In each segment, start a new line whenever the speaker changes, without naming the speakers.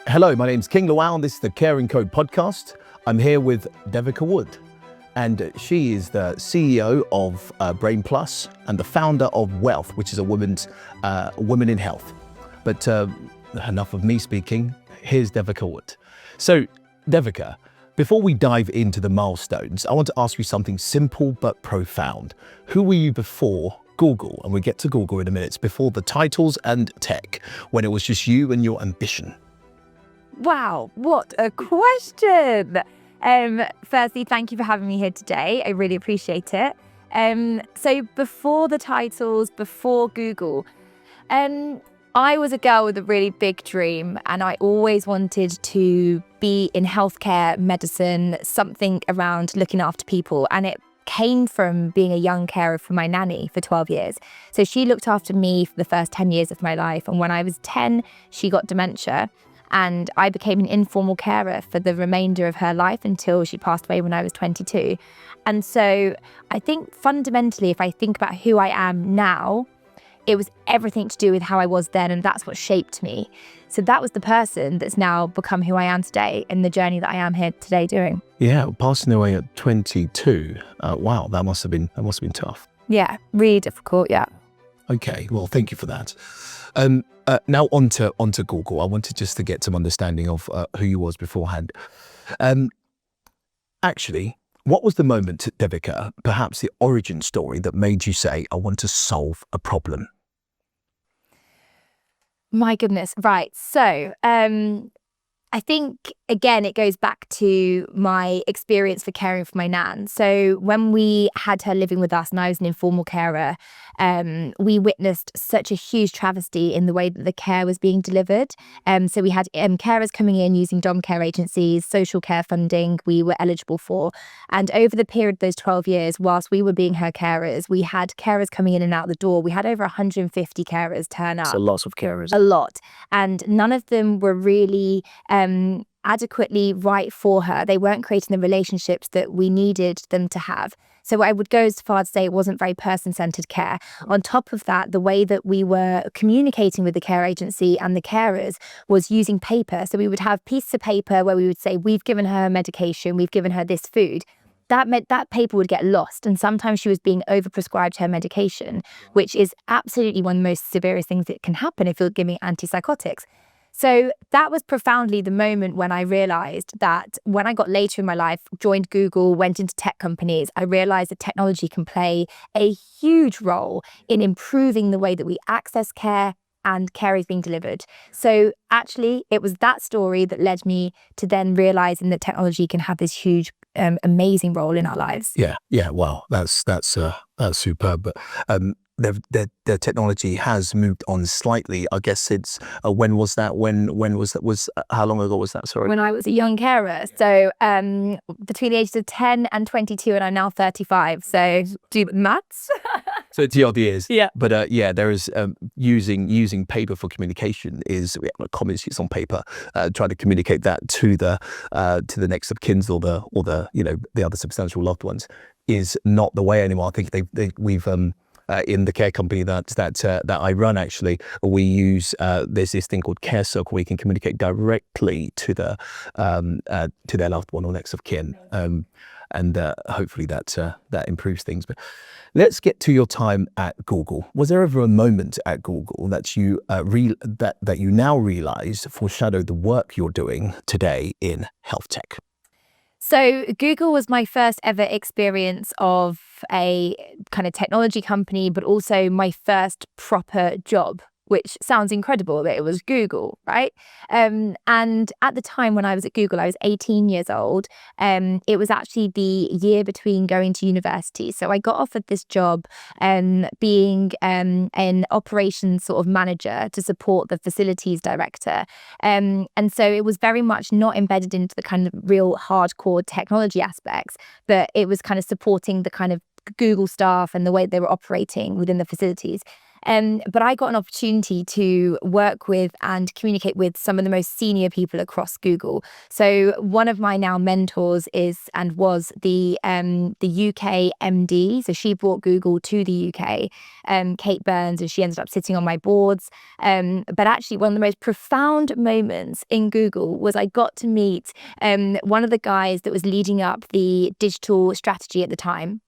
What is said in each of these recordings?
Hello, my name's King Lawal, and this is the Caring Code podcast. I'm here with Devika Wood, and she is the CEO of Brainplus and the founder of Wealth, which is a woman in health. But enough of me speaking, here's Devika Wood. So, Devika, before we dive into the milestones, I want to ask you something simple but profound. Who were you before Google? And we'll get to Google in a minute, before the titles and tech, when it was just you and your ambition.
Wow, what a question. Firstly, thank you for having me here today. I really appreciate it. So before the titles, before Google, I was a girl with a really big dream, and I always wanted to be in healthcare, medicine, something around looking after people. And it came from being a young carer for my nanny for 12 years. So she looked after me for the first 10 years of my life. And when I was 10, she got dementia. And I became an informal carer for the remainder of her life until she passed away when I was 22. And so I think fundamentally, if I think about who I am now, it was everything to do with how I was then, and that's what shaped me. So that was the person that's now become who I am today, and the journey that I am here today doing.
Yeah, passing away at 22. Wow, that must have been tough.
Yeah, really difficult. Yeah.
Okay, well, thank you for that. Now onto Google. I wanted just to get some understanding of who you was beforehand. Actually, what was the moment, Devika, perhaps the origin story that made you say, I want to solve a problem?
My goodness. Right. So I think, again, it goes back to my experience for caring for my nan. So when we had her living with us and I was an informal carer, we witnessed such a huge travesty in the way that the care was being delivered. So we had carers coming in using dom care agencies, social care funding we were eligible for. And over the period of those 12 years, whilst we were being her carers, we had carers coming in and out the door. We had over 150 carers turn up.
So lots of carers.
A lot. And none of them were really adequately right for her. They weren't creating the relationships that we needed them to have. So I would go as far as to say it wasn't very person-centered care. On top of that, the way that we were communicating with the care agency and the carers was using paper. So we would have pieces of paper where we would say, we've given her medication, we've given her this food. That meant that paper would get lost, and sometimes she was being overprescribed her medication, which is absolutely one of the most severest things that can happen if you're giving antipsychotics. So that was profoundly the moment when I realized that when I got later in my life, joined Google, went into tech companies, I realized that technology can play a huge role in improving the way that we access care and care is being delivered. So actually, it was that story that led me to then realizing that technology can have this huge, amazing role in our lives.
Yeah. Wow, that's superb. But the technology has moved on slightly. I guess it's when was that? When was that? How long ago was that? Sorry.
When I was a young carer, so between the ages of 10 and 22, and I'm now 35. So do maths.
So it's the odd years.
Yeah.
But there is using paper for communication is comments used on paper, trying to communicate that to the next of kin or the other substantial loved ones is not the way anymore. I think we've in the care company that I run, actually, we use there's this thing called Care Circle where you can communicate directly to their loved one or next of kin, and hopefully that improves things. But let's get to your time at Google. Was there ever a moment at Google that you that you now realize foreshadowed the work you're doing today in health tech?
So Google was my first ever experience of a kind of technology company, but also my first proper job, which sounds incredible that it was Google, right? And at the time when I was at Google, I was 18 years old. It was actually the year between going to university. So I got offered this job being an operations sort of manager to support the facilities director. And so it was very much not embedded into the kind of real hardcore technology aspects, but it was kind of supporting the kind of Google staff and the way they were operating within the facilities. But I got an opportunity to work with and communicate with some of the most senior people across Google. So one of my now mentors is and was the UK MD. So she brought Google to the UK, Kate Burns, and she ended up sitting on my boards. But actually, one of the most profound moments in Google was I got to meet one of the guys that was leading up the digital strategy at the time.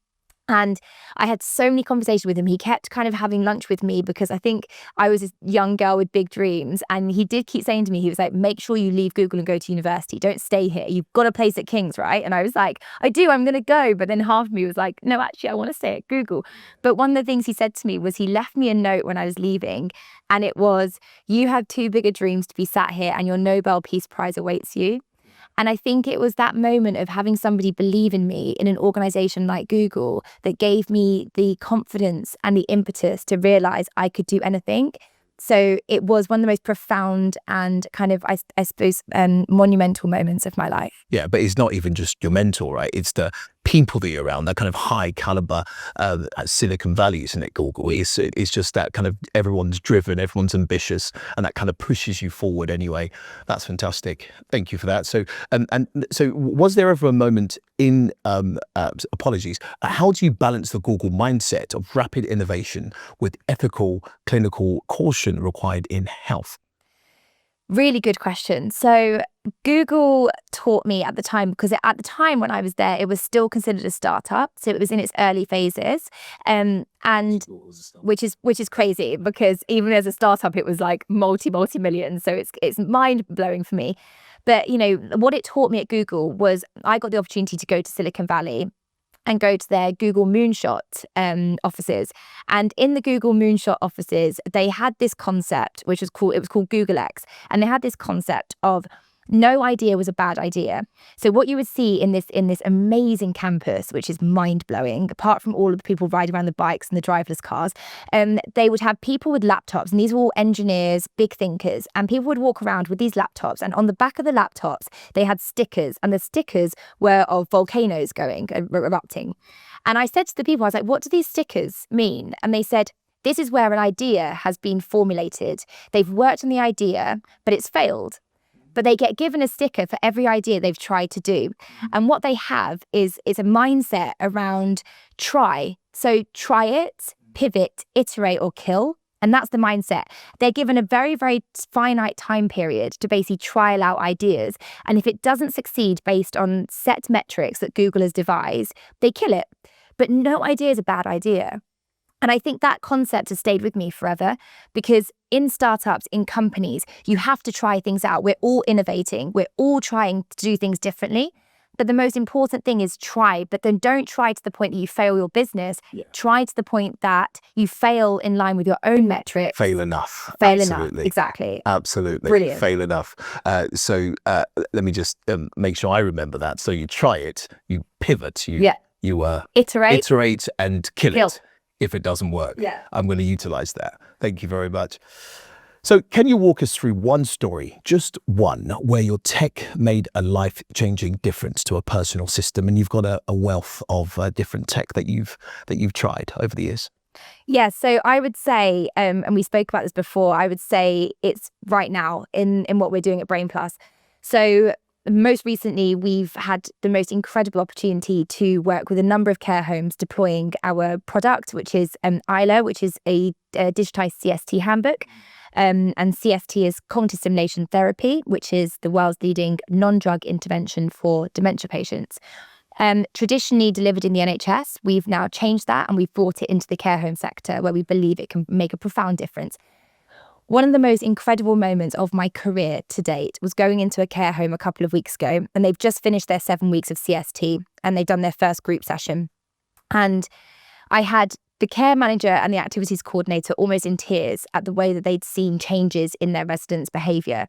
And I had so many conversations with him. He kept kind of having lunch with me because I think I was a young girl with big dreams. And he did keep saying to me, he was like, make sure you leave Google and go to university. Don't stay here. You've got a place at King's, right? And I was like, I do, I'm going to go. But then half of me was like, no, actually, I want to stay at Google. But one of the things he said to me was he left me a note when I was leaving. And it was, you have too big a dreams to be sat here and your Nobel Peace Prize awaits you. And I think it was that moment of having somebody believe in me in an organization like Google that gave me the confidence and the impetus to realize I could do anything. So it was one of the most profound and kind of, I suppose, monumental moments of my life.
Yeah, but it's not even just your mentor, right? It's the people that you're around, that kind of high caliber Silicon Valley, isn't it, Google? It's just that kind of everyone's driven, everyone's ambitious, and that kind of pushes you forward anyway. That's fantastic. Thank you for that. So, so was there ever a moment in, apologies, how do you balance the Google mindset of rapid innovation with ethical clinical caution required in health?
Really good question. So Google taught me at the time, because at the time when I was there, it was still considered a startup. So it was in its early phases, and which is crazy, because even as a startup, it was like multi-millions. So it's mind blowing for me. But you know what it taught me at Google was I got the opportunity to go to Silicon Valley and go to their Google Moonshot offices. And in the Google Moonshot offices, they had this concept, which was called Google X. And they had this concept of no idea was a bad idea. So what you would see in this amazing campus, which is mind-blowing, apart from all of the people riding around the bikes and the driverless cars, they would have people with laptops, and these were all engineers, big thinkers, and people would walk around with these laptops, and on the back of the laptops, they had stickers, and the stickers were of volcanoes erupting. And I said to the people, I was like, what do these stickers mean? And they said, this is where an idea has been formulated. They've worked on the idea, but it's failed. But they get given a sticker for every idea they've tried to do. And what they have is a mindset around try. So try it, pivot, iterate, or kill. And that's the mindset. They're given a very, very finite time period to basically trial out ideas. And if it doesn't succeed based on set metrics that Google has devised, they kill it. But no idea is a bad idea. And I think that concept has stayed with me forever, because in startups, in companies, you have to try things out. We're all innovating. We're all trying to do things differently. But the most important thing is try, but then don't try to the point that you fail your business. Yeah. Try to the point that you fail in line with your own metrics.
Fail enough.
Fail
Absolutely.
enough. Exactly.
Absolutely.
Brilliant.
Fail enough. So let me just make sure I remember that. So you try it, you pivot, you iterate and kill it. If it doesn't work, I'm going to utilize that. Thank you very much. So can you walk us through one story, just one, where your tech made a life-changing difference to a personal system, and you've got a wealth of different tech that you've tried over the years?
Yeah, so I would say, and we spoke about this before, I would say it's right now in what we're doing at Brainplus. So most recently, we've had the most incredible opportunity to work with a number of care homes deploying our product, which is Isla, which is a digitized CST handbook. And CST is cognitive stimulation therapy, which is the world's leading non-drug intervention for dementia patients. Traditionally delivered in the NHS, we've now changed that and we've brought it into the care home sector, where we believe it can make a profound difference. One of the most incredible moments of my career to date was going into a care home a couple of weeks ago, and they've just finished their 7 weeks of CST and they've done their first group session. And I had the care manager and the activities coordinator almost in tears at the way that they'd seen changes in their residents' behaviour.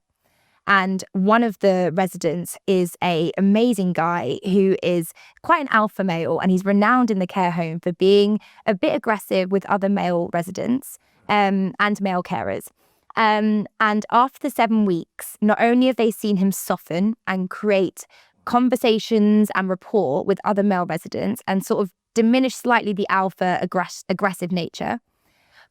And one of the residents is an amazing guy who is quite an alpha male, and he's renowned in the care home for being a bit aggressive with other male residents and male carers. And after the 7 weeks, not only have they seen him soften and create conversations and rapport with other male residents and sort of diminish slightly the alpha aggressive nature,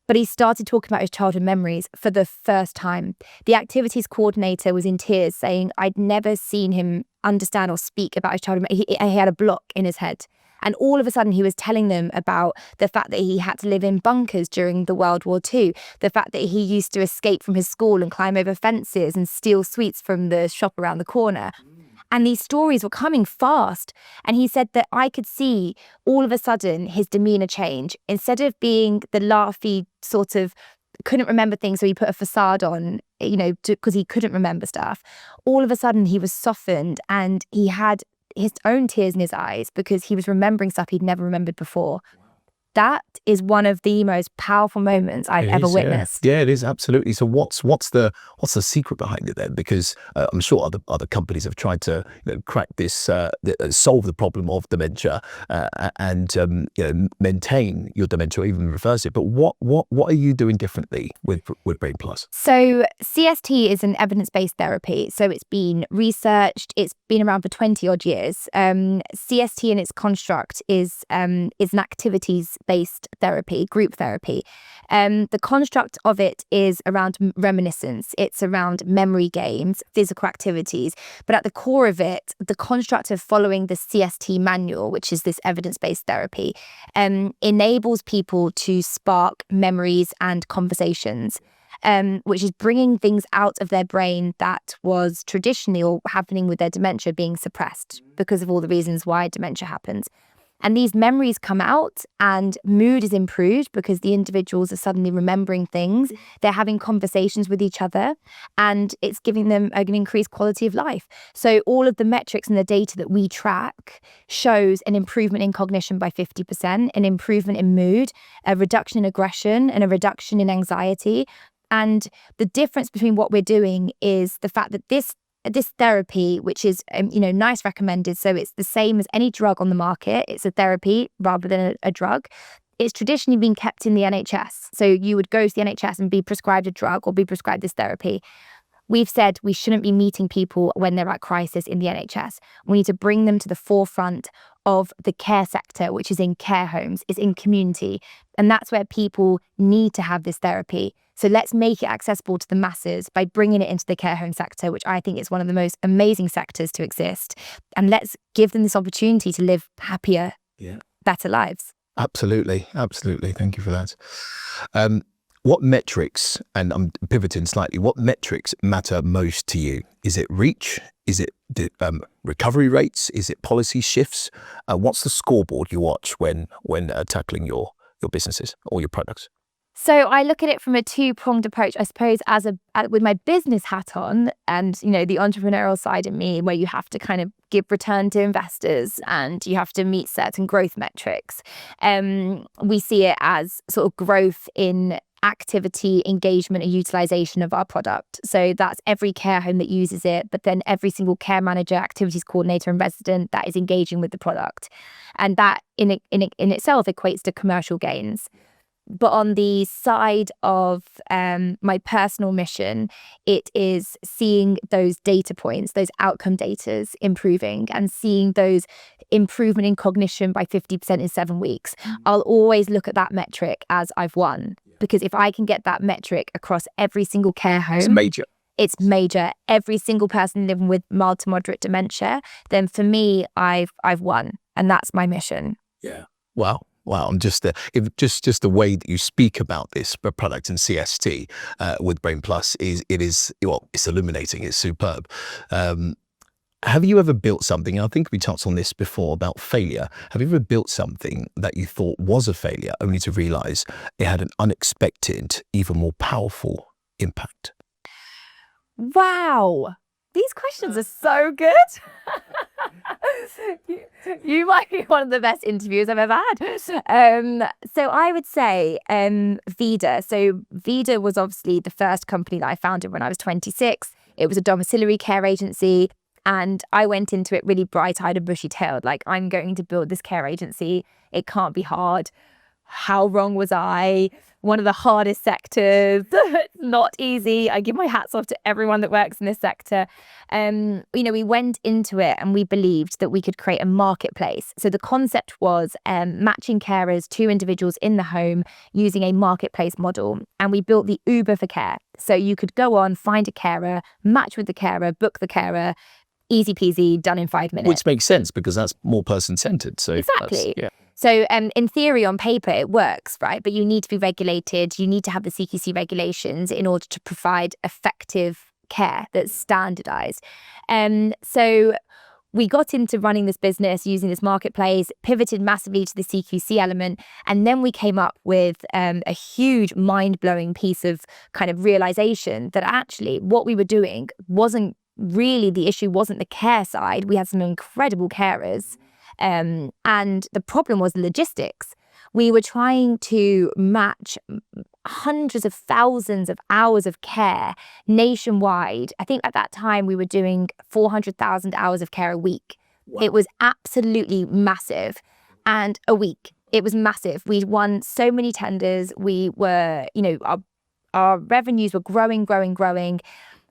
But he started talking about his childhood memories for the first time. The activities coordinator was in tears, saying I'd never seen him understand or speak about his childhood. He had a block in his head. And all of a sudden, he was telling them about the fact that he had to live in bunkers during the World War II, the fact that he used to escape from his school and climb over fences and steal sweets from the shop around the corner. And these stories were coming fast. And he said that I could see all of a sudden his demeanor change. Instead of being the laughy sort of couldn't remember things, so he put a facade on, because he couldn't remember stuff. All of a sudden, he was softened and he had his own tears in his eyes because he was remembering stuff he'd never remembered before. That is one of the most powerful moments I've ever witnessed.
Yeah, it is, absolutely. So what's the secret behind it then? Because I'm sure other companies have tried to crack this, solve the problem of dementia, and maintain your dementia or even reverse it. But what are you doing differently with Brainplus?
So CST is an evidence-based therapy. So it's been researched. It's been around for 20 odd years. CST in its construct is an activities-based therapy, group therapy. The construct of it is around reminiscence. It's around memory games, physical activities. But at the core of it, the construct of following the CST manual, which is this evidence-based therapy, enables people to spark memories and conversations. Which is bringing things out of their brain that was traditionally or happening with their dementia being suppressed because of all the reasons why dementia happens. And these memories come out and mood is improved because the individuals are suddenly remembering things. They're having conversations with each other and it's giving them an increased quality of life. So all of the metrics and the data that we track shows an improvement in cognition by 50%, an improvement in mood, a reduction in aggression and a reduction in anxiety. And the difference between what we're doing is the fact that this therapy, which is, NICE recommended, so it's the same as any drug on the market. It's a therapy rather than a drug. It's traditionally been kept in the NHS. So you would go to the NHS and be prescribed a drug or be prescribed this therapy. We've said we shouldn't be meeting people when they're at crisis in the NHS. We need to bring them to the forefront of the care sector, which is in care homes, is in community. And that's where people need to have this therapy. So let's make it accessible to the masses by bringing it into the care home sector, which I think is one of the most amazing sectors to exist. And let's give them this opportunity to live happier, better lives.
Absolutely. Thank you for that. What metrics, and I'm pivoting slightly, what metrics matter most to you? Is it reach? Is it recovery rates? Is it policy shifts? What's the scoreboard you watch when tackling your businesses or your products?
So I look at it from a two-pronged approach, I suppose, with my business hat on and, the entrepreneurial side of me, where you have to kind of give return to investors and you have to meet certain growth metrics. We see it as sort of growth in activity, engagement and utilization of our product. So that's every care home that uses it, but then every single care manager, activities coordinator and resident that is engaging with the product. And that in itself equates to commercial gains. But on the side of my personal mission, it is seeing those data points, those outcome datas improving and seeing those improvement in cognition by 50% in 7 weeks. I'll always look at that metric as I've won, because if I can get that metric across every single care home, it's major. Every single person living with mild to moderate dementia, then for me, I've won, and that's my mission.
Yeah. Wow. I'm just the way that you speak about this product and CST with Brainplus it's illuminating. It's superb. Have you ever built something? And I think we touched on this before about failure. Have you ever built something that you thought was a failure, only to realize it had an unexpected, even more powerful impact?
Wow. These questions are so good. You might be one of the best interviews I've ever had. So I would say Vida. So Vida was obviously the first company that I founded when I was 26. It was a domiciliary care agency. And I went into it really bright-eyed and bushy-tailed. Like, I'm going to build this care agency. It can't be hard. How wrong was I? one of the hardest sectors. It's not easy. I give my hats off to everyone that works in this sector. We went into it and we believed that we could create a marketplace. So the concept was matching carers to individuals in the home using a marketplace model. And we built the Uber for care. So you could go on, find a carer, match with the carer, book the carer, easy peasy, done in 5 minutes.
Which makes sense because that's more person-centered. So
exactly.
Yeah.
So in theory, on paper, it works, right? But you need to be regulated. You need to have the CQC regulations in order to provide effective care that's standardized. So we got into running this business using this marketplace, pivoted massively to the CQC element. And then we came up with a huge mind-blowing piece of kind of realization that actually what we were doing wasn't really the issue, wasn't the care side. We had some incredible carers. And the problem was the logistics. We were trying to match hundreds of thousands of hours of care nationwide. I think at that time we were doing 400,000 hours of care a week. Wow. It was absolutely massive. And a week, it was massive. We won so many tenders. We were, our revenues were growing.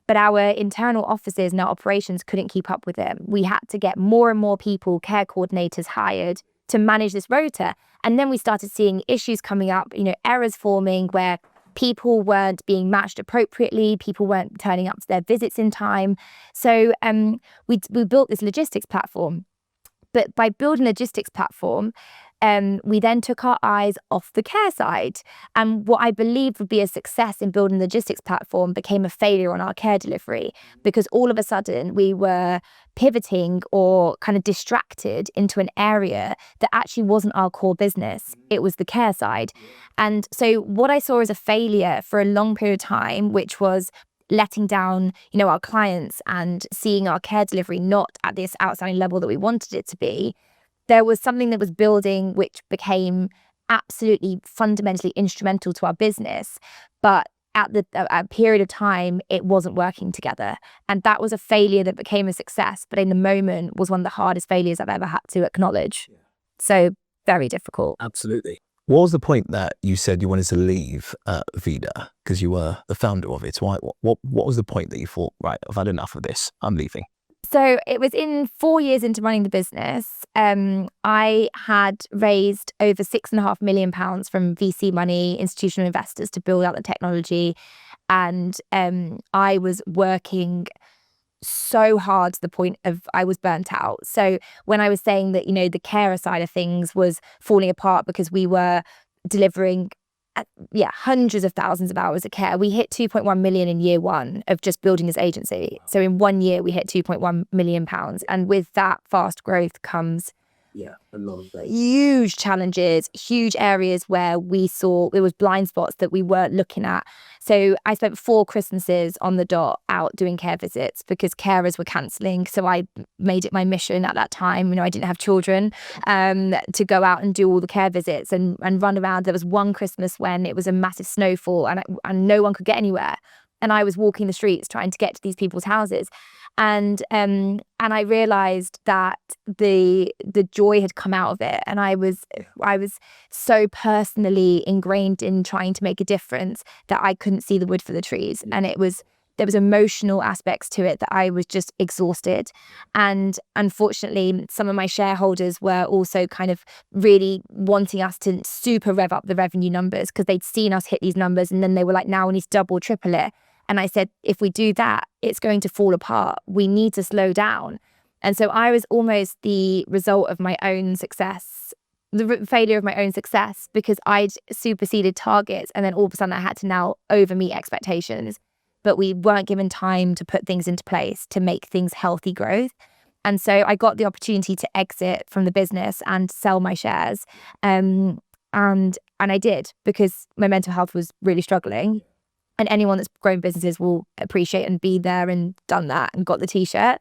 But our internal offices and our operations couldn't keep up with it. We had to get more and more people, care coordinators hired to manage this rota. And then we started seeing issues coming up, errors forming where people weren't being matched appropriately, people weren't turning up to their visits in time. So we built this logistics platform. But by building a logistics platform, we then took our eyes off the care side. And what I believed would be a success in building a logistics platform became a failure on our care delivery, because all of a sudden we were pivoting or kind of distracted into an area that actually wasn't our core business. It was the care side. And so what I saw as a failure for a long period of time, which was letting down, our clients and seeing our care delivery not at this outstanding level that we wanted it to be, there was something that was building which became absolutely fundamentally instrumental to our business. But at a period of time, it wasn't working together. And that was a failure that became a success, but in the moment was one of the hardest failures I've ever had to acknowledge. Yeah. So very difficult.
Absolutely. What was the point that you said you wanted to leave Vida because you were the founder of it? Why? What was the point that you thought, right, I've had enough of this, I'm leaving?
So it was in 4 years into running the business, I had raised over £6.5 million from VC money, institutional investors, to build out the technology. And I was working so hard to the point of I was burnt out. So when I was saying that, the carer side of things was falling apart because we were delivering hundreds of thousands of hours of care. We hit 2.1 million in year one of just building this agency. So in 1 year, we hit 2.1 million pounds. And with that fast growth comes a lot of huge challenges, huge areas where we saw there was blind spots that we weren't looking at. So I spent 4 Christmases on the dot out doing care visits because carers were cancelling. So I made it my mission at that time. I didn't have children, to go out and do all the care visits and run around. There was one Christmas when it was a massive snowfall and no one could get anywhere. And I was walking the streets trying to get to these people's houses. And I realized that the joy had come out of it. And I was so personally ingrained in trying to make a difference that I couldn't see the wood for the trees. And there was emotional aspects to it that I was just exhausted. And unfortunately, some of my shareholders were also kind of really wanting us to super rev up the revenue numbers because they'd seen us hit these numbers. And then they were like, now we need to double, triple it. And I said, if we do that, it's going to fall apart. We need to slow down. And so I was almost the result of my own success, the failure of my own success, because I'd superseded targets. And then all of a sudden I had to now overmeet expectations. But we weren't given time to put things into place to make things healthy growth. And so I got the opportunity to exit from the business and sell my shares. And I did, because my mental health was really struggling. And anyone that's grown businesses will appreciate and be there and done that and got the t-shirt.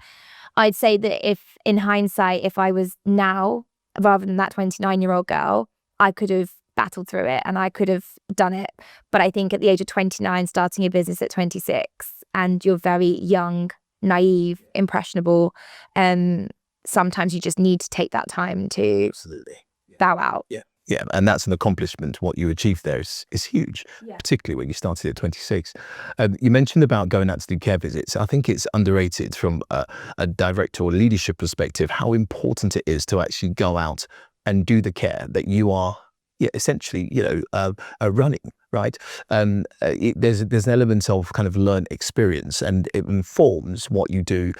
I'd say that if, in hindsight, if I was now, rather than that 29-year-old girl, I could have battled through it and I could have done it. But I think at the age of 29, starting a business at 26, and you're very young, naive, impressionable, sometimes you just need to take that time to bow out.
Yeah. Yeah, and that's an accomplishment. What you achieved there is huge, particularly when you started at 26. You mentioned about going out to do care visits. I think it's underrated from a director or leadership perspective how important it is to actually go out and do the care that you are essentially, running, right? There's an element of kind of learned experience, and it informs what you do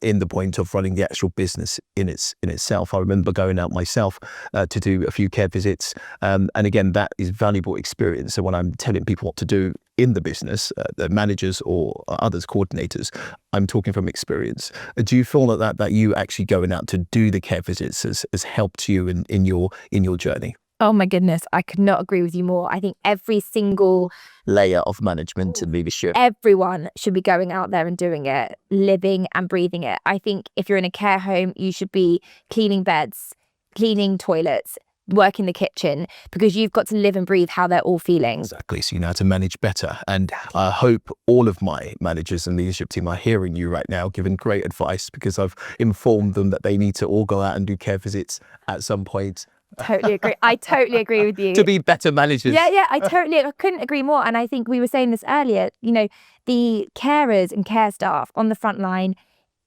in the point of running the actual business in itself. I remember going out myself to do a few care visits, and again, that is valuable experience. So when I'm telling people what to do in the business, the managers or others, coordinators, I'm talking from experience. Do you feel that you actually going out to do the care visits has helped you in your journey?
Oh my goodness, I could not agree with you more. I think every single
Layer of management and leadership.
everyone should be going out there and doing it, living and breathing it. I think if you're in a care home, you should be cleaning beds, cleaning toilets, working the kitchen, because you've got to live and breathe how they're all feeling.
Exactly. So you know how to manage better. And I hope all of my managers and leadership team are hearing you right now, giving great advice, because I've informed them that they need to all go out and do care visits at some point.
Totally agree. I totally agree with you.
To be better managers.
Yeah, I couldn't agree more. And I think we were saying this earlier, the carers and care staff on the front line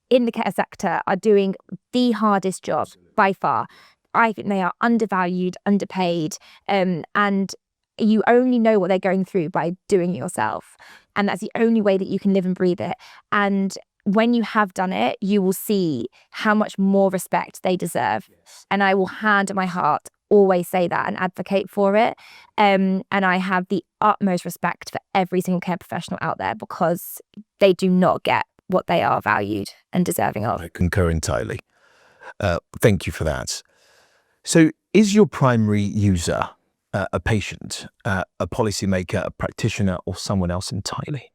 in the care sector are doing the hardest job by far. I think they are undervalued, underpaid, and you only know what they're going through by doing it yourself. And that's the only way that you can live and breathe it. And when you have done it, you will see how much more respect they deserve. Yes. And I will hand on my heart always say that and advocate for it. And I have the utmost respect for every single care professional out there, because they do not get what they are valued and deserving of.
I concur entirely. Thank you for that. So is your primary user a patient, a policymaker, a practitioner, or someone else entirely?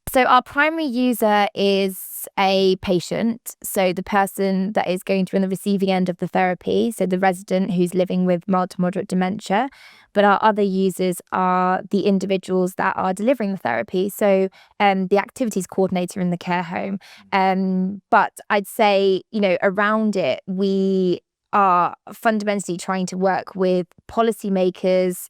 So our primary user is a patient, so the person that is going to be on the receiving end of the therapy, so the resident who's living with mild to moderate dementia. But our other users are the individuals that are delivering the therapy, so the activities coordinator in the care home. But I'd say, around it, we are fundamentally trying to work with policymakers,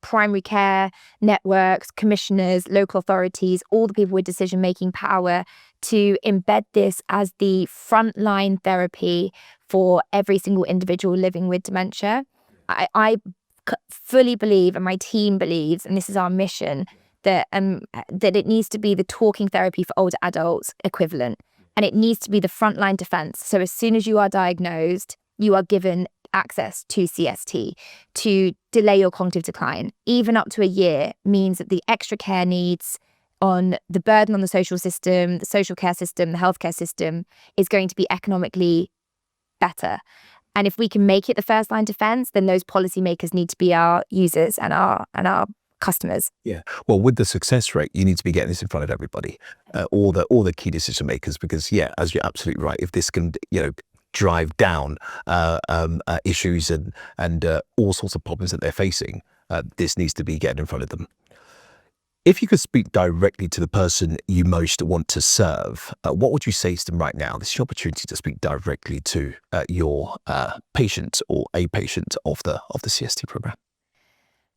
primary care networks, commissioners, local authorities, all the people with decision-making power, to embed this as the frontline therapy for every single individual living with dementia. I fully believe, and my team believes, and this is our mission, that it needs to be the talking therapy for older adults equivalent. And it needs to be the frontline defense. So as soon as you are diagnosed, you are given access to CST to delay your cognitive decline. Even up to a year means that the extra care needs on the burden on the social system, the social care system, the healthcare system is going to be economically better. And if we can make it the first line defense, then those policymakers need to be our users and our customers.
Yeah. Well, with the success rate, you need to be getting this in front of everybody, all the key decision makers, because as you're absolutely right. If this can, drive down issues and all sorts of problems that they're facing, this needs to be getting in front of them. If you could speak directly to the person you most want to serve, what would you say to them right now? This is your opportunity to speak directly to your patient or a patient of the CST program.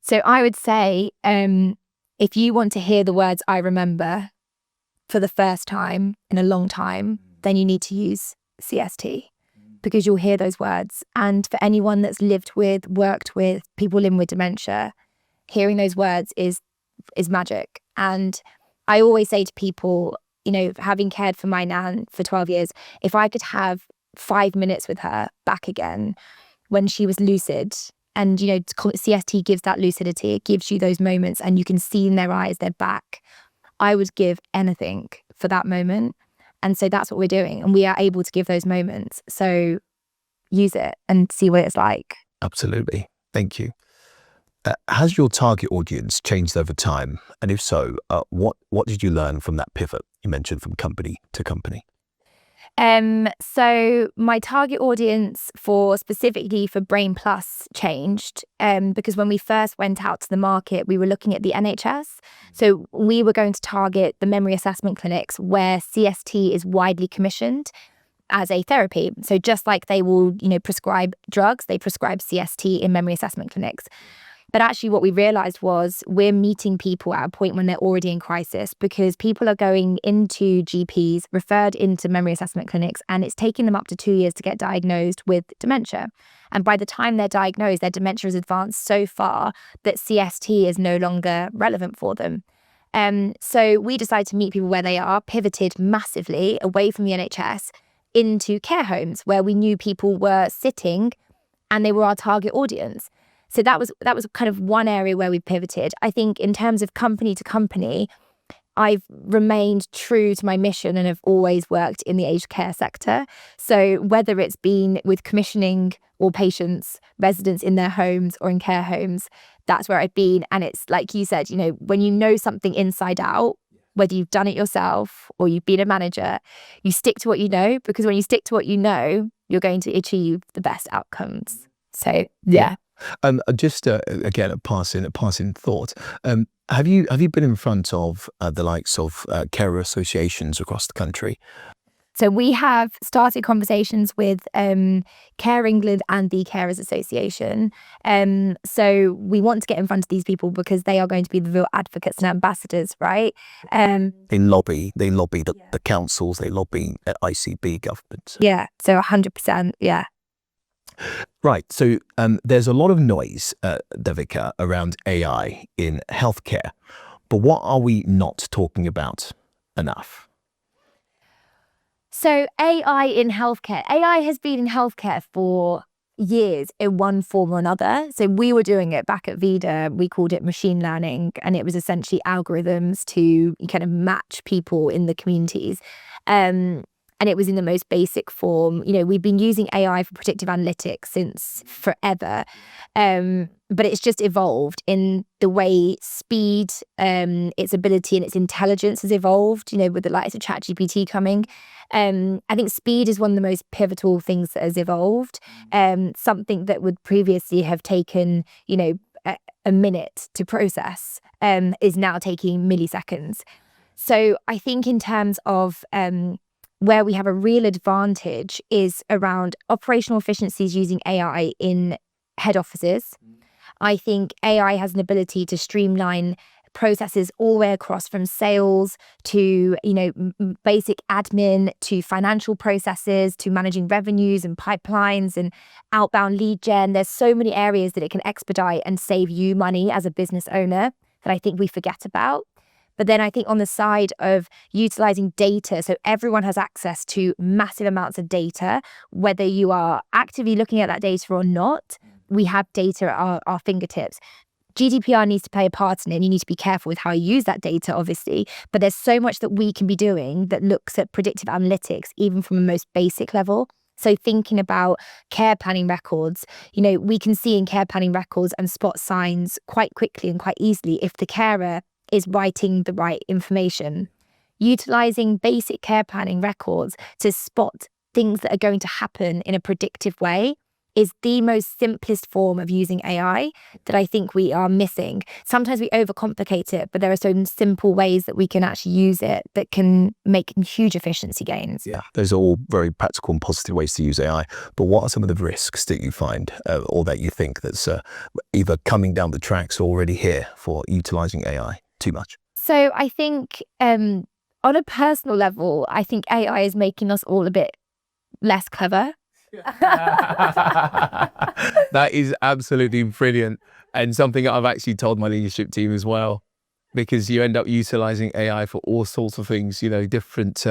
So I would say, if you want to hear the words "I remember" for the first time in a long time, then you need to use CST, because you'll hear those words. And for anyone that's worked with people living with dementia, hearing those words is magic. And I always say to people, having cared for my nan for 12 years, if I could have 5 minutes with her back again when she was lucid, and CST gives that lucidity, it gives you those moments and you can see in their eyes they're back, I would give anything for that moment. And so that's what we're doing, and we are able to give those moments. So use it and see what it's like.
Absolutely. Thank you. Has your target audience changed over time? And if so, what did you learn from that pivot you mentioned from company to company?
So my target audience specifically for Brainplus changed, because when we first went out to the market, we were looking at the NHS. So we were going to target the memory assessment clinics where CST is widely commissioned. as a therapy. So just like they will, prescribe drugs, they prescribe CST in memory assessment clinics. But actually what we realized was we're meeting people at a point when they're already in crisis, because people are going into GPs, referred into memory assessment clinics, and it's taking them up to 2 years to get diagnosed with dementia. And by the time they're diagnosed, their dementia has advanced so far that CST is no longer relevant for them. So we decided to meet people where they are, pivoted massively away from the NHS into care homes where we knew people were sitting and they were our target audience. So that was kind of one area where we pivoted. I think in terms of company to company, I've remained true to my mission and have always worked in the aged care sector. So whether it's been with commissioning or patients, residents in their homes or in care homes, that's where I've been. And it's like you said, when you know something inside out, whether you've done it yourself or you've been a manager, you stick to what you know, because when you stick to what you know, you're going to achieve the best outcomes. So, yeah.
Just again, a passing thought. Have you been in front of the likes of carer associations across the country?
So we have started conversations with Care England and the Carers Association. So we want to get in front of these people because they are going to be the real advocates and ambassadors, right?
They lobby the councils, they lobby ICB government.
Yeah, so 100%, yeah.
Right. So there's a lot of noise, Devika, around AI in healthcare. But what are we not talking about enough?
So AI in healthcare. AI has been in healthcare for years in one form or another. So we were doing it back at Vida. We called it machine learning, and it was essentially algorithms to kind of match people in the communities. And it was in the most basic form. We've been using AI for predictive analytics since forever. But it's just evolved in the way speed, its ability and its intelligence has evolved, with the likes of ChatGPT coming. I think speed is one of the most pivotal things that has evolved. Something that would previously have taken, a minute to process is now taking milliseconds. So I think in terms of where we have a real advantage is around operational efficiencies using AI in head offices. I think AI has an ability to streamline processes all the way across, from sales to, basic admin, to financial processes, to managing revenues and pipelines and outbound lead gen. There's so many areas that it can expedite and save you money as a business owner that I think we forget about. But then I think on the side of utilizing data, so everyone has access to massive amounts of data, whether you are actively looking at that data or not, we have data at our fingertips. GDPR needs to play a part in it, and you need to be careful with how you use that data, obviously. But there's so much that we can be doing that looks at predictive analytics, even from a most basic level. So thinking about care planning records, we can see in care planning records and spot signs quite quickly and quite easily if the carer is writing the right information. Utilizing basic care planning records to spot things that are going to happen in a predictive way is the most simplest form of using AI that I think we are missing. Sometimes we overcomplicate it, but there are some simple ways that we can actually use it that can make huge efficiency gains.
Yeah, those are all very practical and positive ways to use AI. But what are some of the risks that you find or that you think that's either coming down the tracks or already here for utilizing AI too much?
So I think on a personal level, I think AI is making us all a bit less clever.
That is absolutely brilliant, and something that I've actually told my leadership team as well, because you end up utilizing AI for all sorts of things, different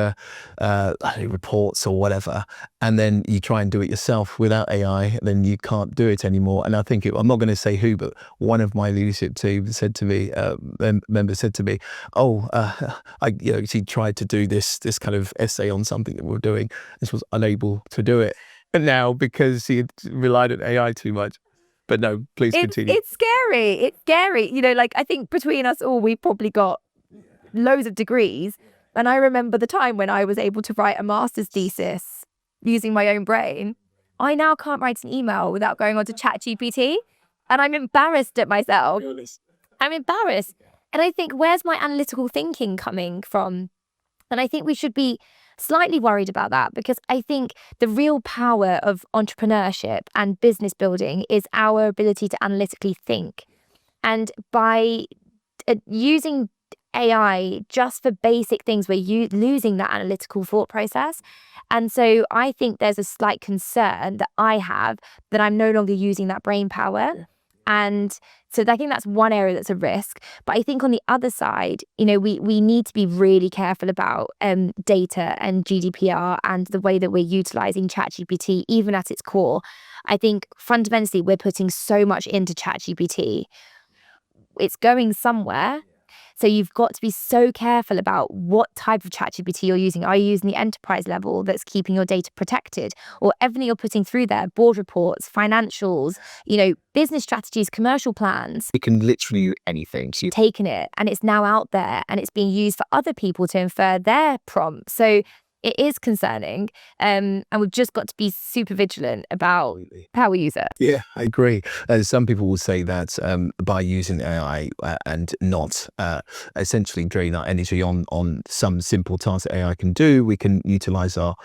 reports or whatever, and then you try and do it yourself without AI, then you can't do it anymore. And I think I'm not going to say who, but one of my leadership team said to me, member said to me, she tried to do this kind of essay on something that we're doing, and she was unable to do it now because he had relied on AI too much. But no, please continue.
It's scary. It's scary. I think between us all, we've probably got loads of degrees. And I remember the time when I was able to write a master's thesis using my own brain. I now can't write an email without going onto ChatGPT. And I'm embarrassed at myself. I'm embarrassed. And I think, where's my analytical thinking coming from? And I think we should be slightly worried about that, because I think the real power of entrepreneurship and business building is our ability to analytically think. And by using AI just for basic things, we're losing that analytical thought process. And so I think there's a slight concern that I have that I'm no longer using that brain power. And so I think that's one area that's a risk. But I think on the other side, we need to be really careful about data and GDPR and the way that we're utilizing ChatGPT, even at its core. I think fundamentally we're putting so much into ChatGPT. It's going somewhere. So you've got to be so careful about what type of ChatGPT you're using. Are you using the enterprise level that's keeping your data protected? Or everything you're putting through there, board reports, financials, business strategies, commercial plans.
It can literally do anything.
You've taken it and it's now out there and it's being used for other people to infer their prompts. So it is concerning, and we've just got to be super vigilant about how we use it.
Yeah, I agree. Some people will say that by using AI and not essentially drain our energy on some simple tasks that AI can do, we can utilize the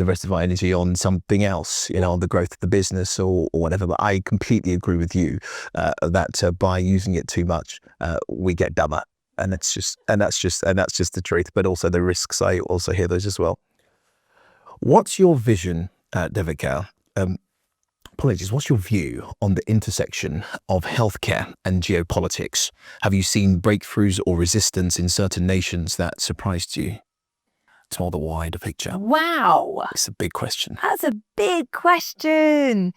rest of our energy on something else, on the growth of the business or whatever. But I completely agree with you that by using it too much, we get dumber. And that's just the truth. But also the risks, I also hear those as well. What's your vision, Devika? What's your view on the intersection of healthcare and geopolitics? Have you seen breakthroughs or resistance in certain nations that surprised you? It's more the wider picture.
Wow.
It's a big question.
That's a big question.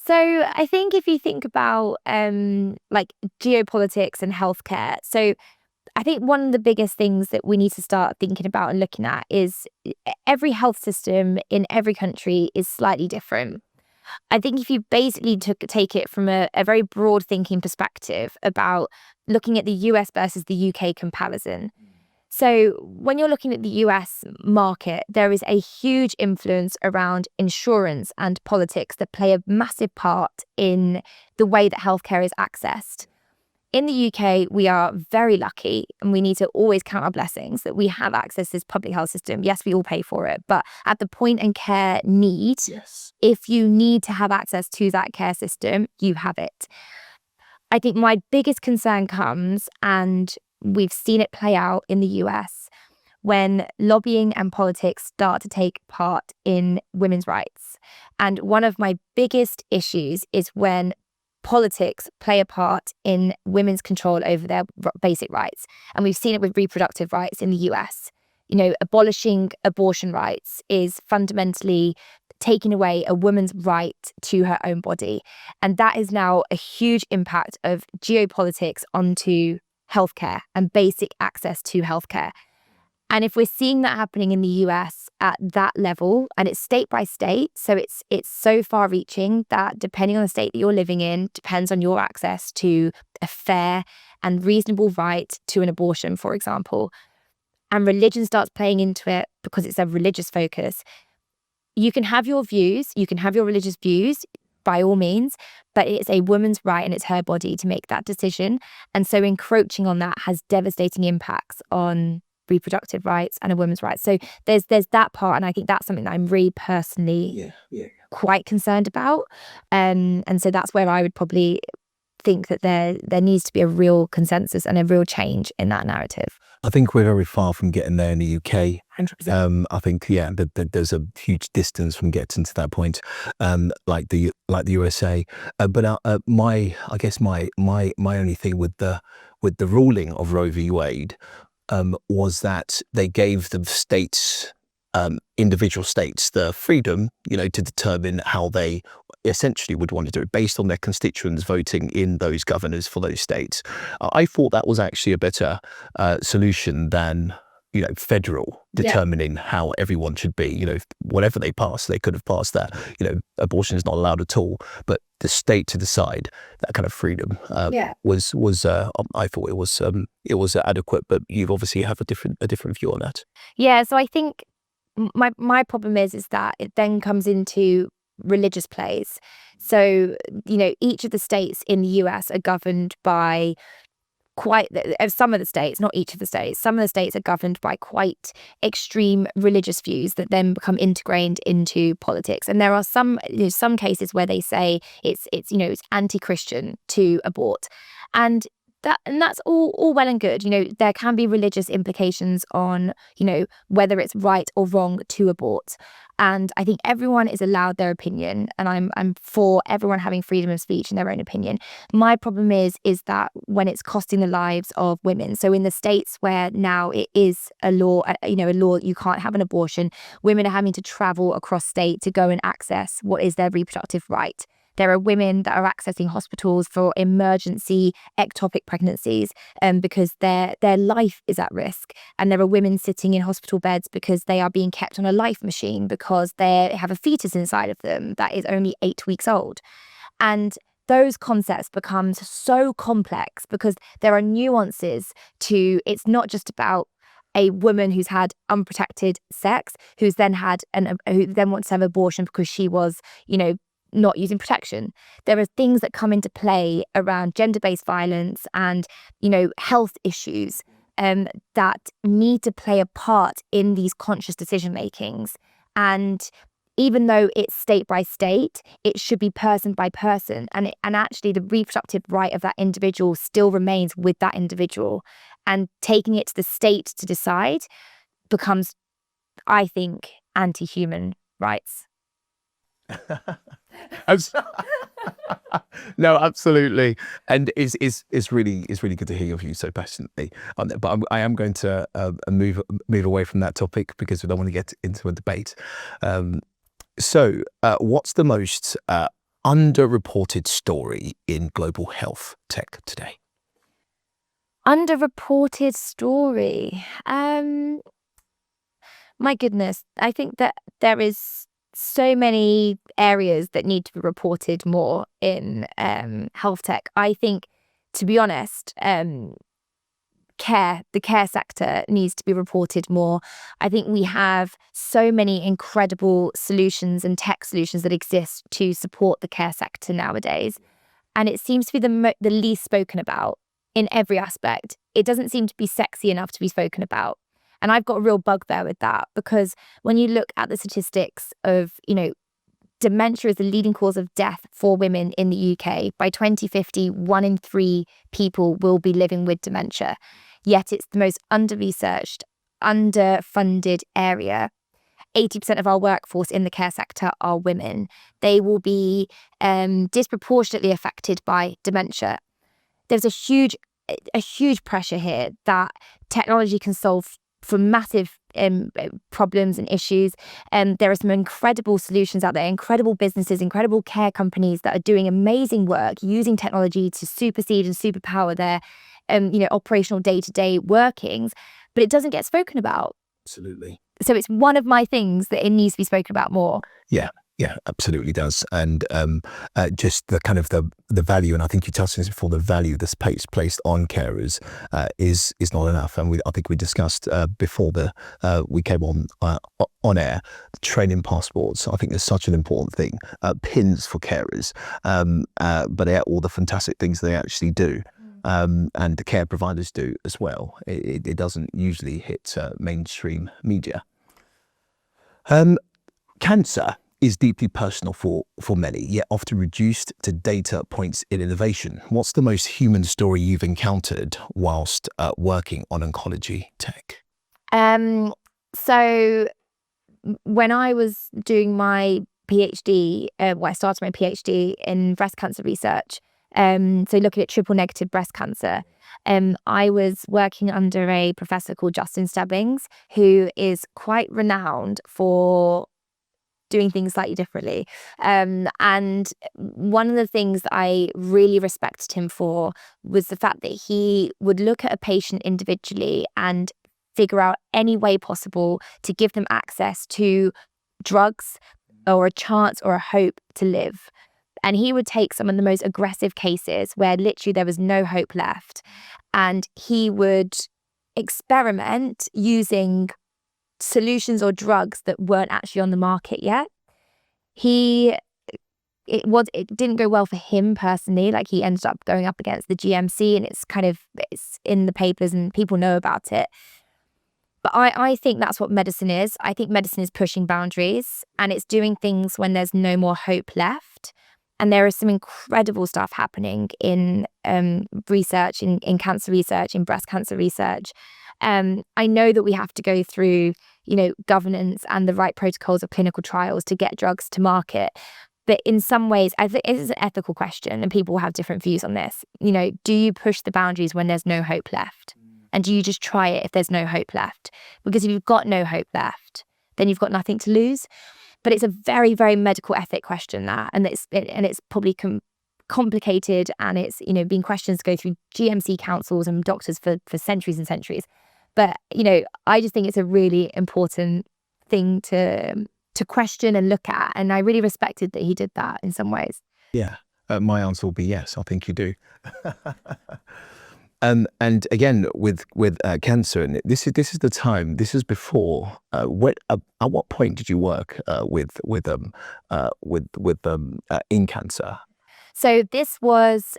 So I think if you think about like geopolitics and healthcare, so I think one of the biggest things that we need to start thinking about and looking at is every health system in every country is slightly different. I think if you basically take it from a very broad thinking perspective about looking at the US versus the UK comparison. So when you're looking at the US market, there is a huge influence around insurance and politics that play a massive part in the way that healthcare is accessed. In the UK, we are very lucky, and we need to always count our blessings that we have access to this public health system. Yes, we all pay for it, but at the point and care need, if you need to have access to that care system, you have it. I think my biggest concern comes, and we've seen it play out in the US, when lobbying and politics start to take part in women's rights. And one of my biggest issues is when politics play a part in women's control over their basic rights. And we've seen it with reproductive rights in the US. Abolishing abortion rights is fundamentally taking away a woman's right to her own body. And that is now a huge impact of geopolitics onto healthcare and basic access to healthcare. And if we're seeing that happening in the US at that level, and it's state by state, so it's so far reaching that depending on the state that you're living in, depends on your access to a fair and reasonable right to an abortion, for example. And religion starts playing into it because it's a religious focus. You can have your views, you can have your religious views, by all means, but it's a woman's right and it's her body to make that decision. And so encroaching on that has devastating impacts on reproductive rights and a woman's rights. So there's that part, and I think that's something that I'm really personally quite concerned about. And so that's where I would probably think that there needs to be a real consensus and a real change in that narrative.
I think we're very far from getting there in the UK. 100%. I think there's a huge distance from getting to that point, like the USA. But my only thing with the ruling of Roe v. Wade was that they gave the states, individual states, the freedom, to determine how they essentially would want to do it based on their constituents voting in those governors for those states. I thought that was actually a better solution than federal determining how everyone should be. Whatever they pass, they could have passed that. Abortion is not allowed at all, but the state to decide, that kind of freedom was I thought it was adequate. But you obviously have a different view on that.
Yeah, so I think my problem is that it then comes into religious plays. So each of the states in the US are governed by some of the states, not each of the states, some of the states are governed by quite extreme religious views that then become integrated into politics. And there are some cases where they say it's anti-Christian to abort. And that's all well and good. There can be religious implications on, whether it's right or wrong to abort. And I think everyone is allowed their opinion, and I'm for everyone having freedom of speech and their own opinion. My problem is that when it's costing the lives of women. So in the states where now it is a law, you can't have an abortion, women are having to travel across state to go and access what is their reproductive right. There are women that are accessing hospitals for emergency ectopic pregnancies because their life is at risk. And there are women sitting in hospital beds because they are being kept on a life machine because they have a fetus inside of them that is only 8 weeks old. And those concepts become so complex because there are nuances to, it's not just about a woman who's had unprotected sex, who then wants to have abortion because she was, not using protection. There are things that come into play around gender-based violence and, health issues that need to play a part in these conscious decision makings. And even though it's state by state, it should be person by person. And actually the reproductive right of that individual still remains with that individual. And taking it to the state to decide becomes, I think, anti-human rights.
No, absolutely, and it's really good to hear your views so passionately on that. But I am going to move away from that topic because we don't want to get into a debate. So, what's the most underreported story in global health tech today?
Underreported story. My goodness, I think that there is so many areas that need to be reported more in health tech. I think, to be honest, the care sector needs to be reported more. I think we have so many incredible solutions and tech solutions that exist to support the care sector nowadays. And it seems to be the least spoken about in every aspect. It doesn't seem to be sexy enough to be spoken about. And I've got a real bugbear with that because when you look at the statistics of, dementia is the leading cause of death for women in the UK. By 2050, 1 in 3 people will be living with dementia. Yet it's the most under-researched, underfunded area. 80% of our workforce in the care sector are women. They will be disproportionately affected by dementia. There's a huge pressure here that technology can solve for massive problems and issues. There are some incredible solutions out there, incredible businesses, incredible care companies that are doing amazing work using technology to supersede and superpower their operational day-to-day workings, but it doesn't get spoken about.
Absolutely.
So it's one of my things that it needs to be spoken about more.
Yeah, absolutely does. And just the kind of the value, and I think you touched on this before, the value that's placed on carers is not enough. And I think we discussed before we came on air, training passports. I think is such an important thing. Pins for carers, but all the fantastic things they actually do. And the care providers do as well. It doesn't usually hit mainstream media. Cancer is deeply personal for many, yet often reduced to data points in innovation. What's the most human story you've encountered whilst working on oncology tech?
So when I was doing my PhD, I started my PhD in breast cancer research, so looking at triple negative breast cancer, I was working under a professor called Justin Stebbings, who is quite renowned for doing things slightly differently. And one of the things that I really respected him for was the fact that he would look at a patient individually and figure out any way possible to give them access to drugs or a chance or a hope to live. And he would take some of the most aggressive cases where literally there was no hope left. And he would experiment using solutions or drugs that weren't actually on the market yet. He it didn't go well for him personally. Like, he ended up going up against the GMC, and it's in the papers and people know about it. But I think that's what medicine is. I think medicine is pushing boundaries, and it's doing things when there's no more hope left. And there is some incredible stuff happening in research, in cancer research, in breast cancer research. I know that we have to go through, governance and the right protocols of clinical trials to get drugs to market. But in some ways, I think it is an ethical question, and people will have different views on this. Do you push the boundaries when there's no hope left? And do you just try it if there's no hope left? Because if you've got no hope left, then you've got nothing to lose. But it's a very, very medical ethic question, that, and it's probably complicated, and it's been questions go through GMC councils and doctors for centuries and centuries. But I just think it's a really important thing to question and look at, and I really respected that he did that in some ways.
Yeah, my answer will be yes. I think you do. And again, with cancer, and this is the time. This is before. At what point did you work in cancer?
So this was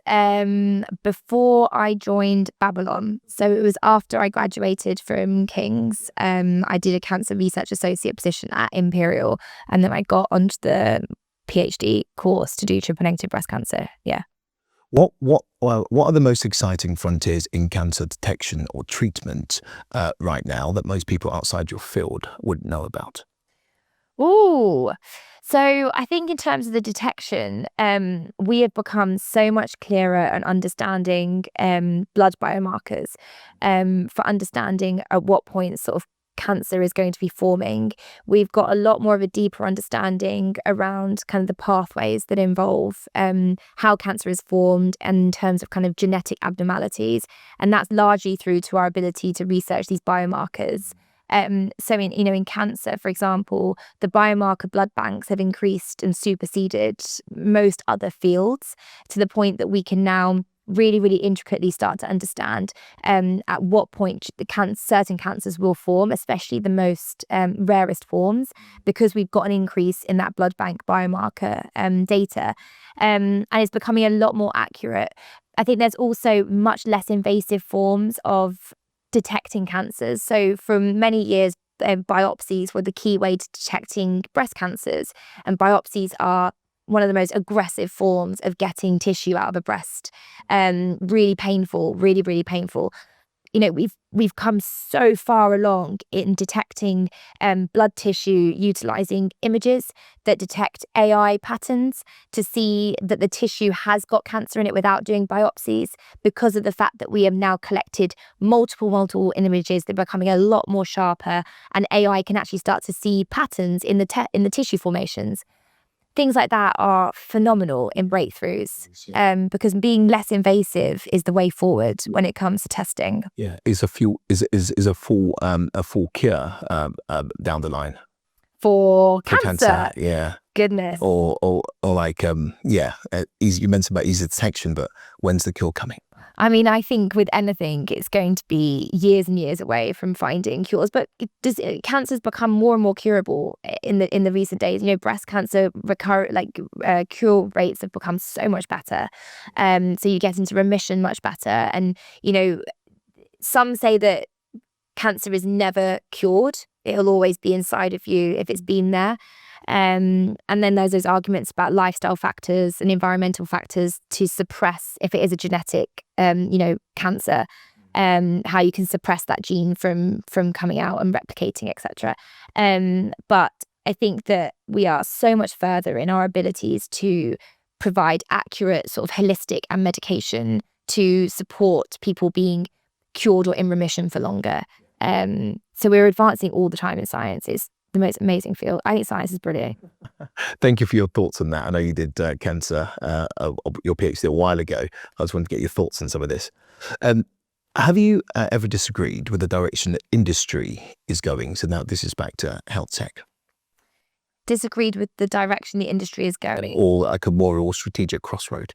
before I joined Babylon. So it was after I graduated from King's. I did a cancer research associate position at Imperial, and then I got onto the PhD course to do triple negative breast cancer. Yeah.
What are the most exciting frontiers in cancer detection or treatment right now that most people outside your field wouldn't know about?
Ooh. So I think in terms of the detection, we have become so much clearer at understanding blood biomarkers, for understanding at what point sort of cancer is going to be forming. We've got a lot more of a deeper understanding around kind of the pathways that involve how cancer is formed, and in terms of kind of genetic abnormalities. And that's largely through to our ability to research these biomarkers. So in cancer, for example, the biomarker blood banks have increased and superseded most other fields, to the point that we can now really, really intricately start to understand at what point certain cancers will form, especially the most rarest forms, because we've got an increase in that blood bank biomarker data, and it's becoming a lot more accurate. I think there's also much less invasive forms of detecting cancers. So from many years, biopsies were the key way to detecting breast cancers, and biopsies are one of the most aggressive forms of getting tissue out of a breast. Really painful, really, really painful. We've come so far along in detecting blood tissue utilizing images that detect AI patterns to see that the tissue has got cancer in it without doing biopsies, because of the fact that we have now collected multiple images. They're becoming a lot more sharper, and AI can actually start to see patterns in the tissue formations. Things like that are phenomenal in breakthroughs, because being less invasive is the way forward when it comes to testing.
Yeah, is a full cure down the line
for
for
cancer.
Yeah,
Goodness.
or like easy. You mentioned about easy detection, but when's the cure coming?
I mean, I think with anything, it's going to be years and years away from finding cures. But cancer's become more and more curable in the recent days. Breast cancer cure rates have become so much better. So you get into remission much better. And some say that cancer is never cured. It'll always be inside of you if it's been there. And then there's those arguments about lifestyle factors and environmental factors to suppress, if it is a genetic, cancer, how you can suppress that gene from coming out and replicating, etc. But I think that we are so much further in our abilities to provide accurate sort of holistic and medication to support people being cured or in remission for longer. So we're advancing all the time in science. It's the most amazing field. I think science is brilliant.
Thank you for your thoughts on that. I know you did cancer, your PhD a while ago. I just wanted to get your thoughts on some of this. Have you ever disagreed with the direction that industry is going? So now this is back to health tech.
Disagreed with the direction the industry is going?
Or like a moral or strategic crossroad?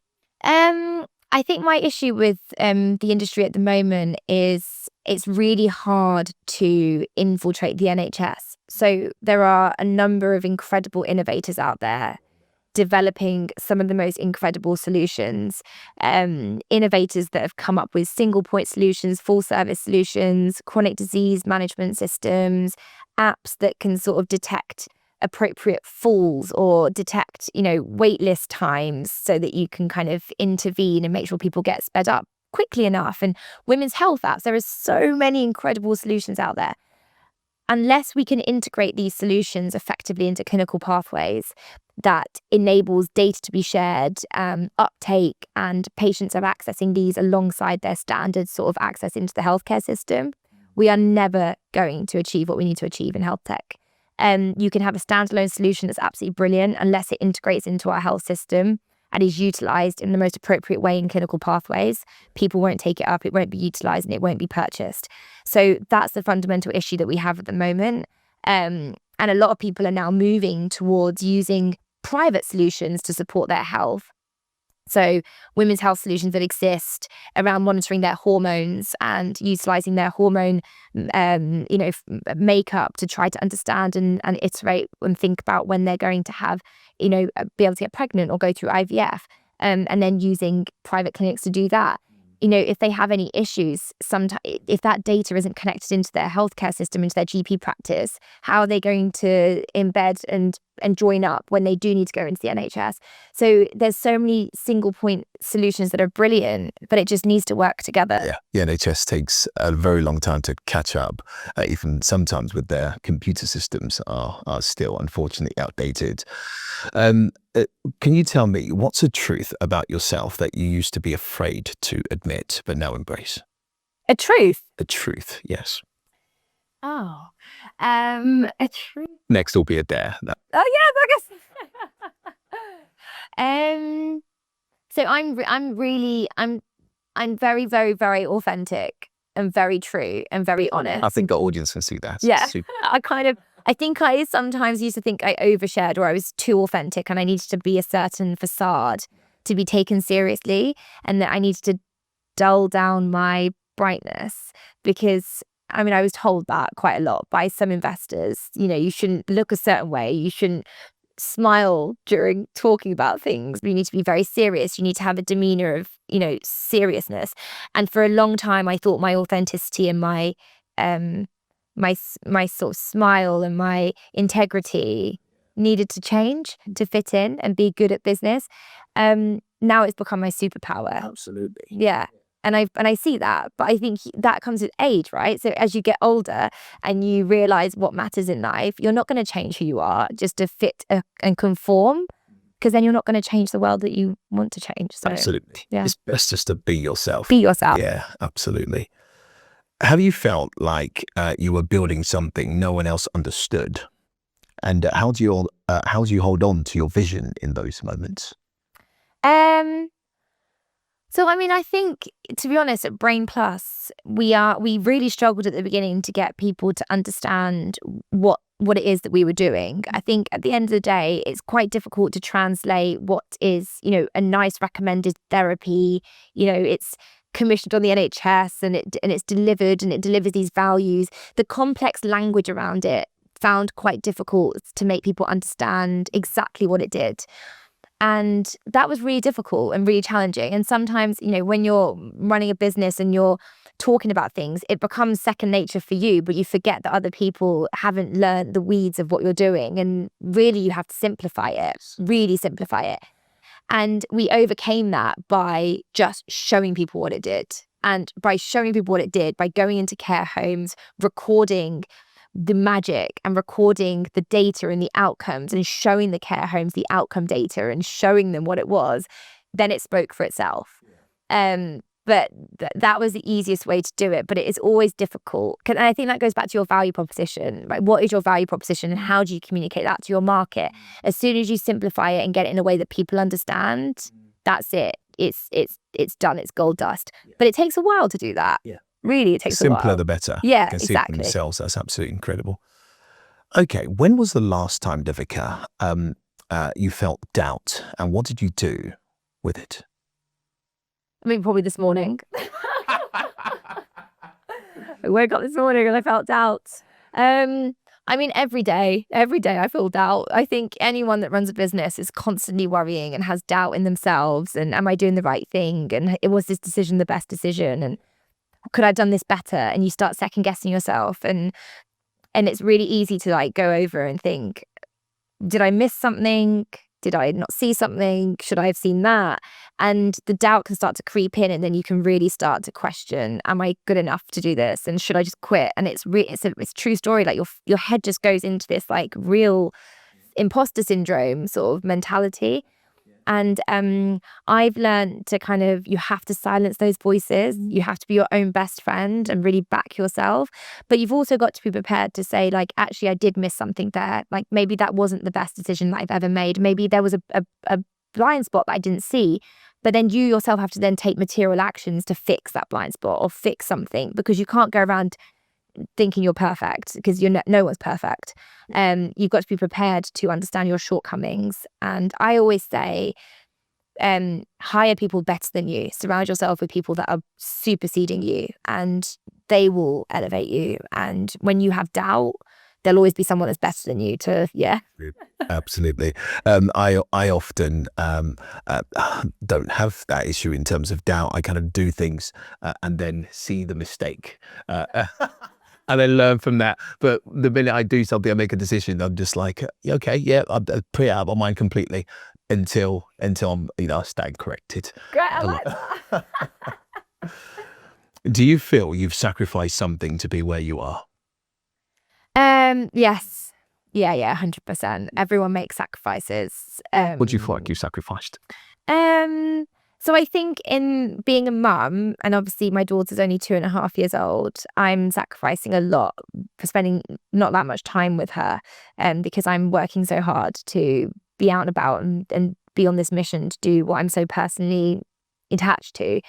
I think my issue with the industry at the moment is it's really hard to infiltrate the NHS. So there are a number of incredible innovators out there developing some of the most incredible solutions, innovators that have come up with single point solutions, full service solutions, chronic disease management systems, apps that can sort of detect appropriate falls or detect, wait list times so that you can kind of intervene and make sure people get sped up quickly enough. And women's health apps, there are so many incredible solutions out there. Unless we can integrate these solutions effectively into clinical pathways that enables data to be shared, uptake, and patients are accessing these alongside their standard sort of access into the healthcare system, we are never going to achieve what we need to achieve in health tech. You can have a standalone solution that's absolutely brilliant unless it integrates into our health system and is utilized in the most appropriate way in clinical pathways. People won't take it up, it won't be utilized, and it won't be purchased. So that's the fundamental issue that we have at the moment. And a lot of people are now moving towards using private solutions to support their health. So women's health solutions that exist around monitoring their hormones and utilizing their hormone, makeup to try to understand and iterate and think about when they're going to have, be able to get pregnant or go through IVF, and then using private clinics to do that. If they have any issues, sometimes if that data isn't connected into their healthcare system, into their GP practice, how are they going to embed and join up when they do need to go into the NHS? So there's so many single point solutions that are brilliant, but it just needs to work together.
Yeah, the NHS takes a very long time to catch up. Even sometimes with their computer systems are still unfortunately outdated. Can you tell me what's a truth about yourself that you used to be afraid to admit but now embrace?
A truth?
A truth, yes.
Oh, a truth.
Next will be a dare.
Oh yeah, I guess. So I'm very, very, very authentic and very true and very honest.
I think our audience can see that.
Yeah.
Super.
I think I sometimes used to think I overshared or I was too authentic and I needed to be a certain facade to be taken seriously, and that I needed to dull down my brightness because I was told that quite a lot by some investors. You shouldn't look a certain way. You shouldn't smile during talking about things. You need to be very serious. You need to have a demeanor of, seriousness. And for a long time, I thought my authenticity and my sort of smile and my integrity needed to change to fit in and be good at business. Now it's become my superpower.
Absolutely.
Yeah. And I see that, but I think that comes with age, right? So as you get older and you realize what matters in life, you're not going to change who you are just to fit and conform, because then you're not going to change the world that you want to change. So,
absolutely.
Yeah.
It's best just to be yourself.
Be yourself.
Yeah, absolutely. Have you felt like you were building something no one else understood? And how do you hold on to your vision in those moments?
So, I think, to be honest, at Brainplus, we really struggled at the beginning to get people to understand what it is that we were doing. I think at the end of the day, it's quite difficult to translate what is, a nice recommended therapy. It's commissioned on the NHS and it's delivered and it delivers these values. The complex language around it found quite difficult to make people understand exactly what it did. And that was really difficult and really challenging. And sometimes, when you're running a business and you're talking about things, it becomes second nature for you, but you forget that other people haven't learned the weeds of what you're doing. And really, you have to simplify it, really simplify it. And we overcame that by just showing people what it did. And by showing people what it did, by going into care homes, recording the magic and recording the data and the outcomes and showing the care homes the outcome data and showing them what it was, then it spoke for itself. But that was the easiest way to do it. But it is always difficult. And I think that goes back to your value proposition, right? What is your value proposition and how do you communicate that to your market? As soon as you simplify it and get it in a way that people understand, that's it. It's done. It's gold dust. But it takes a while to do that.
Yeah.
Really, it takes a while.
Simpler the better.
Yeah,
Can see it
exactly.
for themselves. That's absolutely incredible. Okay, when was the last time, Devika, you felt doubt, and what did you do with it?
Probably this morning. I woke up this morning and I felt doubt. I I mean, every day I feel doubt. I think anyone that runs a business is constantly worrying and has doubt in themselves. And am I doing the right thing? And was this decision the best decision? And could I have done this better? And you start second guessing yourself. And it's really easy to like go over and think, did I miss something? Did I not see something? Should I have seen that? And the doubt can start to creep in, and then you can really start to question, am I good enough to do this? And should I just quit? And it's a true story. Like your head just goes into this like real imposter syndrome sort of mentality. And I've learned to kind of, you have to silence those voices. You have to be your own best friend and really back yourself. But you've also got to be prepared to say, like, actually, I did miss something there. Like, maybe that wasn't the best decision that I've ever made. Maybe there was a blind spot that I didn't see. But then you yourself have to then take material actions to fix that blind spot or fix something, because you can't go around thinking you're perfect, because no one's perfect. You've got to be prepared to understand your shortcomings. And I always say, hire people better than you. Surround yourself with people that are superseding you, and they will elevate you. And when you have doubt, there'll always be someone that's better than you to,
Absolutely. I often don't have that issue in terms of doubt. I kind of do things and then see the mistake. And then learn from that. But the minute I do something, I make a decision, I'm just like, okay, yeah, I'll put it out of my mind completely until I'm, I stand corrected.
Great, I like that.
Do you feel you've sacrificed something to be where you are?
Yes. Yeah, 100%. Everyone makes sacrifices.
What do you feel like you sacrificed?
So I think in being a mum, and obviously my daughter's only 2.5 years old, I'm sacrificing a lot for spending not that much time with her, because I'm working so hard to be out and about and be on this mission to do what I'm so personally attached to.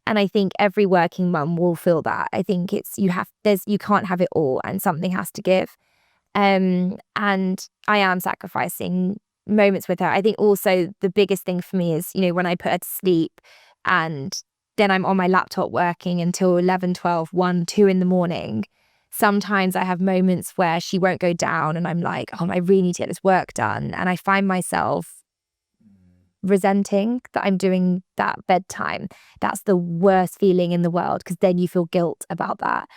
And I think every working mum will feel that. I think you can't have it all, and something has to give. And I am sacrificing moments with her. I think also the biggest thing for me is, when I put her to sleep and then I'm on my laptop working until 11, 12, 1, 2 in the morning. Sometimes I have moments where she won't go down and I'm like, I really need to get this work done. And I find myself resenting that I'm doing that bedtime. That's the worst feeling in the world, because then you feel guilt about that.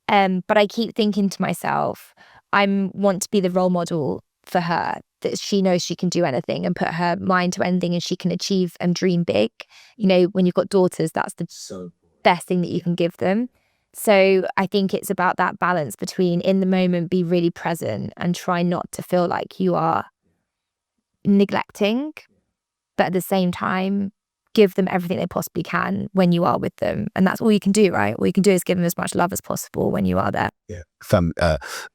But I keep thinking to myself, I want to be the role model for her, that she knows she can do anything and put her mind to anything, and she can achieve and dream big. When you've got daughters, that's the best thing that you can give them. So I think it's about that balance between, in the moment, be really present and try not to feel like you are neglecting, but at the same time, give them everything they possibly can when you are with them. And that's all you can do, right? All you can do is give them as much love as possible when you are there.
Yeah.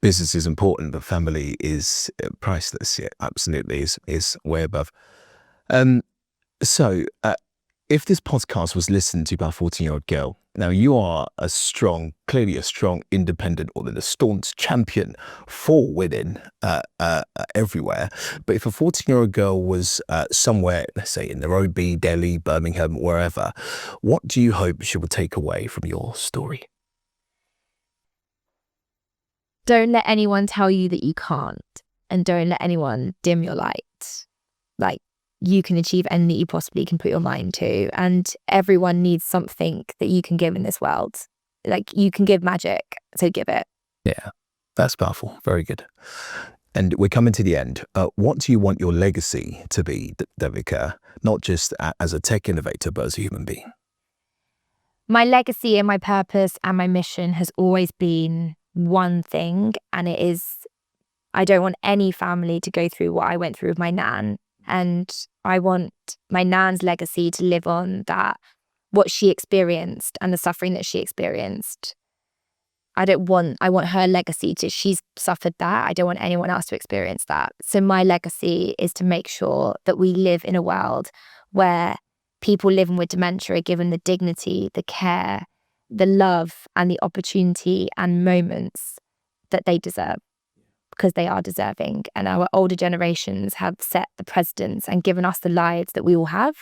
Business is important, but family is priceless. Yeah, absolutely is way above. So if this podcast was listened to by a 14-year-old girl, now you are clearly a strong, independent woman, a staunch champion for women everywhere. But if a 14-year-old girl was somewhere, let's say in Nairobi, Delhi, Birmingham, wherever, what do you hope she will take away from your story?
Don't let anyone tell you that you can't, and don't let anyone dim your light. Like, you can achieve anything that you possibly can put your mind to, and everyone needs something that you can give in this world. Like, you can give magic, so give it.
Yeah, that's powerful. Very good. And we're coming to the end. What do you want your legacy to be, Devika? Not just as a tech innovator, but as a human being.
My legacy and my purpose and my mission has always been one thing, and it is, I don't want any family to go through what I went through with my nan. And I want my nan's legacy to live on, that what she experienced and the suffering that she experienced. I want her legacy to, she's suffered that. I don't want anyone else to experience that. So my legacy is to make sure that we live in a world where people living with dementia are given the dignity, the care, the love, and the opportunity and moments that they deserve, because they are deserving. And our older generations have set the precedents and given us the lives that we all have.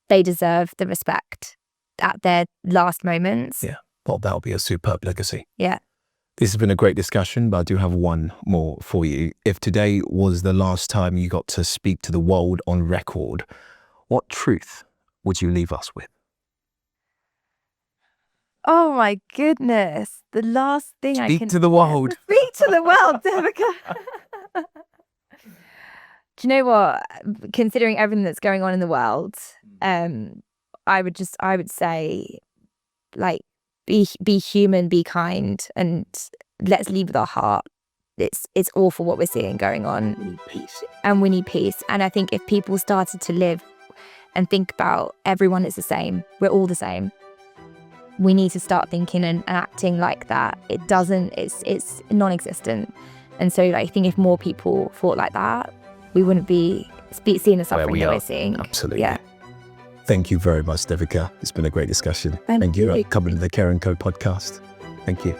They deserve the respect at their last moments.
Yeah. Well, that'll be a superb legacy.
Yeah.
This has been a great discussion, but I do have one more for you. If today was the last time you got to speak to the world on record, what truth would you leave us with?
Oh my goodness. The last thing I can
Speak to the world.
Speak to the world, Devika. Do you know what? Considering everything that's going on in the world, I would say, like, be human, be kind, and let's lead with our heart. It's awful what we're seeing going on.
We need peace.
And we need peace. And I think if people started to live and think about everyone is the same, we're all the same, we need to start thinking and acting like that. It's non-existent. And so I think if more people thought like that, we wouldn't be seeing the suffering that we're seeing.
Absolutely.
Yeah.
Thank you very much, Devika. It's been a great discussion.
Thank
you
you.
for coming to the Care & Co podcast. Thank you.